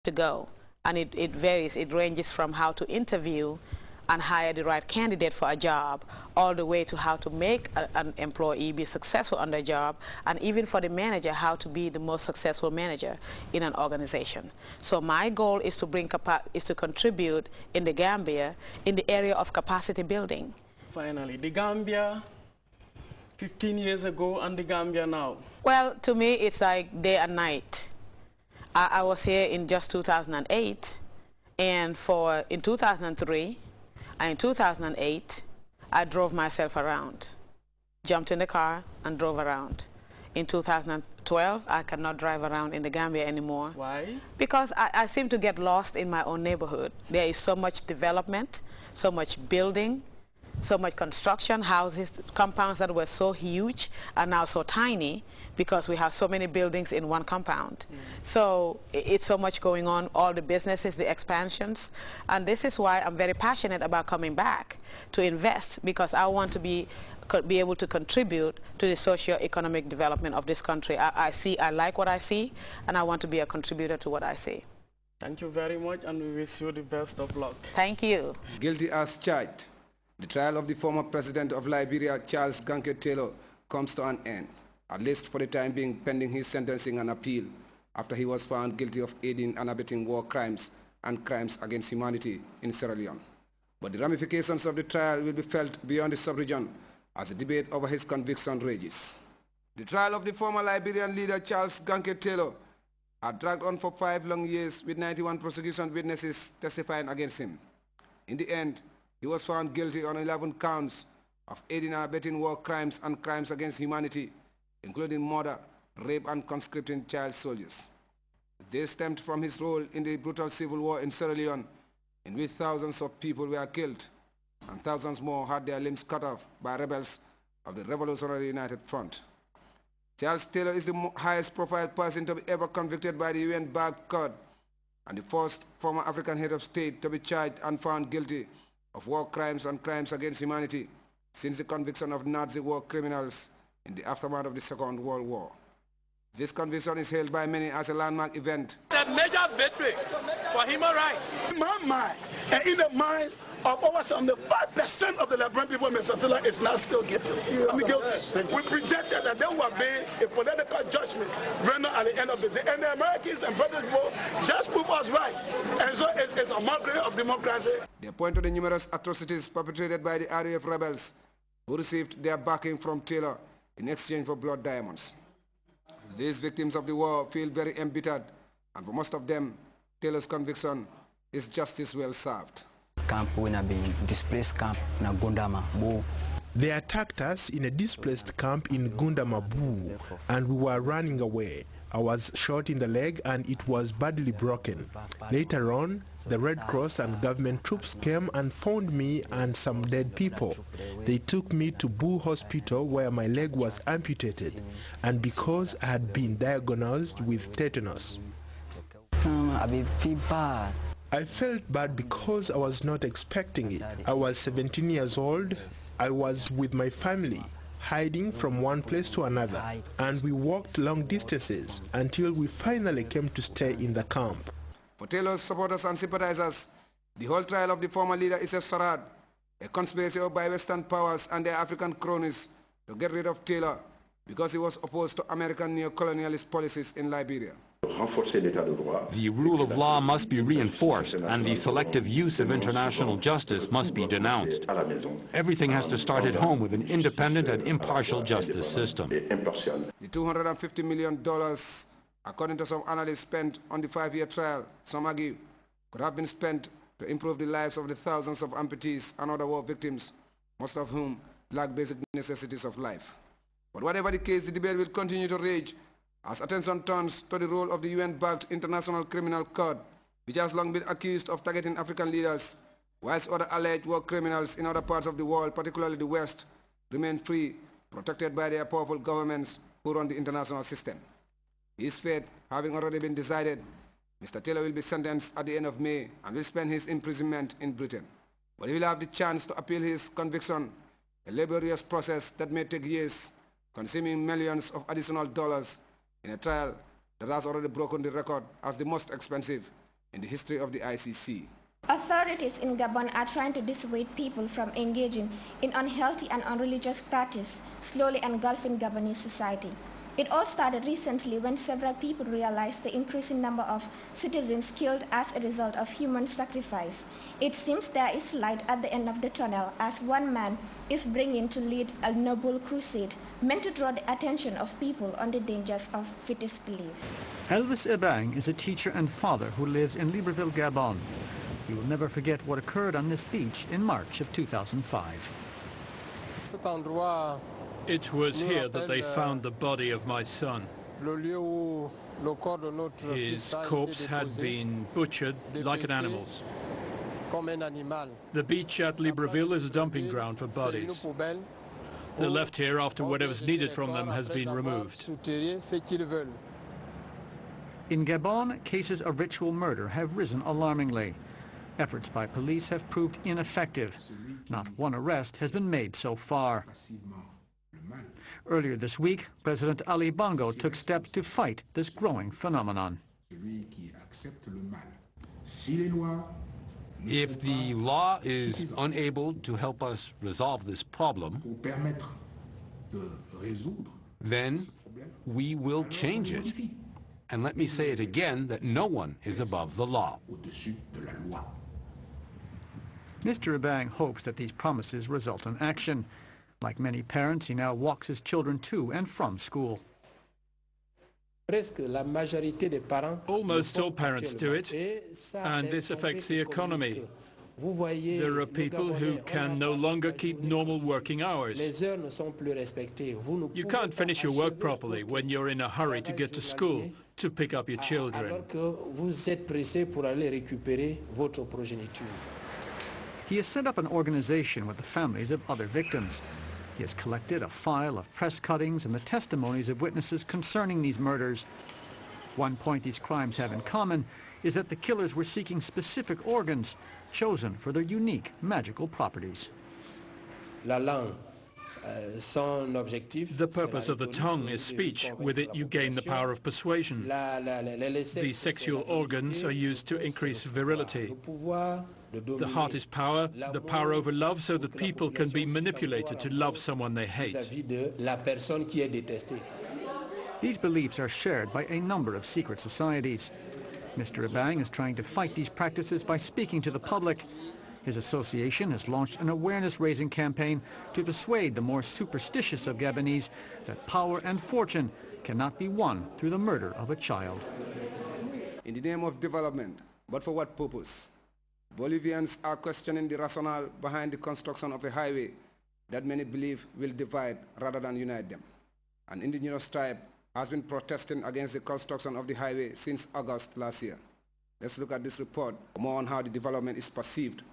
to go. And it varies. It ranges from how to interview and hire the right candidate for a job, all the way to how to make an employee be successful on their job, and even for the manager, how to be the most successful manager in an organization. So my goal is to contribute in the Gambia in the area of capacity building. Finally, the Gambia 15 years ago and the Gambia now. Well, to me, it's like day and night. I was here in just 2008, and in 2003 and in 2008, I drove myself around, jumped in the car and drove around. In 2012, I cannot drive around in the Gambia anymore. Why? Because I seem to get lost in my own neighborhood. There is so much development, so much building, so much construction, houses, compounds that were so huge are now so tiny because we have so many buildings in one compound. So it's so much going on, all the businesses, the expansions, and this is why I'm very passionate about coming back to invest, because I want to be able to contribute to the socio-economic development of this country. I like what I see, and I want to be a contributor to what I see. Thank you very much, and we wish you the best of luck. Thank you. Guilty as charged. The trial of the former president of Liberia, Charles Ganke Taylor, comes to an end, at least for the time being, pending his sentencing and appeal, after he was found guilty of aiding and abetting war crimes and crimes against humanity in Sierra Leone. But the ramifications of the trial will be felt beyond the sub-region as the debate over his conviction rages. The trial of the former Liberian leader, Charles Ganke Taylor, had dragged on for 5 long years, with 91 prosecution witnesses testifying against him. In the end, he was found guilty on 11 counts of aiding and abetting war crimes and crimes against humanity, including murder, rape, and conscripting child soldiers. This stemmed from his role in the brutal civil war in Sierra Leone, in which thousands of people were killed and thousands more had their limbs cut off by rebels of the Revolutionary United Front. Charles Taylor is the highest profile person to be ever convicted by the UN-backed court, and the first former African head of state to be charged and found guilty of war crimes and crimes against humanity since the conviction of Nazi war criminals in the aftermath of the Second World War. This conviction is hailed by many as a landmark event. It's a major victory for human rights. In my mind, and in the minds of over 75% of the Liberian people in Minnesota is not still guilty. We predicted that there will be a political judgment rendered at the end of the day. And the Americans and British people just prove us right. And so it's a mockery of democracy. They point to the numerous atrocities perpetrated by the RAF rebels who received their backing from Taylor in exchange for blood diamonds. These victims of the war feel very embittered, and for most of them, Taylor's conviction is justice well served. They attacked us in a displaced camp in Gundamabu, and we were running away. I was shot in the leg and it was badly broken. Later on, the Red Cross and government troops came and found me and some dead people. They took me to Boo Hospital where my leg was amputated, and because I had been diagnosed with tetanus. I felt bad because I was not expecting it. I was 17 years old. I was with my family, hiding from one place to another, and we walked long distances until we finally came to stay in the camp. For Taylor's supporters and sympathizers, the whole trial of the former leader is a charade, a conspiracy by Western powers and their African cronies to get rid of Taylor because he was opposed to American neo-colonialist policies in Liberia. The rule of law must be reinforced, and the selective use of international justice must be denounced. Everything has to start at home with an independent and impartial justice system. The $250 million, according to some analysts, spent on the 5-year trial, some argue, could have been spent to improve the lives of the thousands of amputees and other war victims, most of whom lack basic necessities of life. But whatever the case, the debate will continue to rage as attention turns to the role of the UN-backed International Criminal Court, which has long been accused of targeting African leaders, whilst other alleged war criminals in other parts of the world, particularly the West, remain free, protected by their powerful governments who run the international system. His fate having already been decided, Mr. Taylor will be sentenced at the end of May and will spend his imprisonment in Britain. But he will have the chance to appeal his conviction, a laborious process that may take years, consuming millions of additional dollars in a trial that has already broken the record as the most expensive in the history of the ICC. Authorities in Gabon are trying to dissuade people from engaging in unhealthy and unreligious practice, slowly engulfing Gabonese society. It all started recently when several people realized the increasing number of citizens killed as a result of human sacrifice. It seems there is light at the end of the tunnel as one man is bringing to lead a noble crusade meant to draw the attention of people on the dangers of fittest beliefs. Elvis Ebang is a teacher and father who lives in Libreville, Gabon. He will never forget what occurred on this beach in March of 2005. It was here that they found the body of my son. His corpse had been butchered like an animal's. The beach at Libreville is a dumping ground for bodies. They're left here after whatever's needed from them has been removed. In Gabon, cases of ritual murder have risen alarmingly. Efforts by police have proved ineffective. Not one arrest has been made so far. Earlier this week, President Ali Bongo took steps to fight this growing phenomenon. If the law is unable to help us resolve this problem, then we will change it. And let me say it again, that no one is above the law. Mr. Ebang hopes that these promises result in action. Like many parents, he now walks his children to and from school. Almost all parents do it, and this affects the economy. There are people who can no longer keep normal working hours. You can't finish your work properly when you're in a hurry to get to school to pick up your children. He has set up an organization with the families of other victims. He has collected a file of press cuttings and the testimonies of witnesses concerning these murders. One point these crimes have in common is that the killers were seeking specific organs chosen for their unique magical properties. The purpose of the tongue is speech. With it you gain the power of persuasion. The sexual organs are used to increase virility. The heart is power, the power over love, so that people can be manipulated to love someone they hate. These beliefs are shared by a number of secret societies. Mr. Ebang is trying to fight these practices by speaking to the public. His association has launched an awareness-raising campaign to persuade the more superstitious of Gabonese that power and fortune cannot be won through the murder of a child. In the name of development, but for what purpose? Bolivians are questioning the rationale behind the construction of a highway that many believe will divide rather than unite them. An indigenous tribe has been protesting against the construction of the highway since August last year. Let's look at this report more on how the development is perceived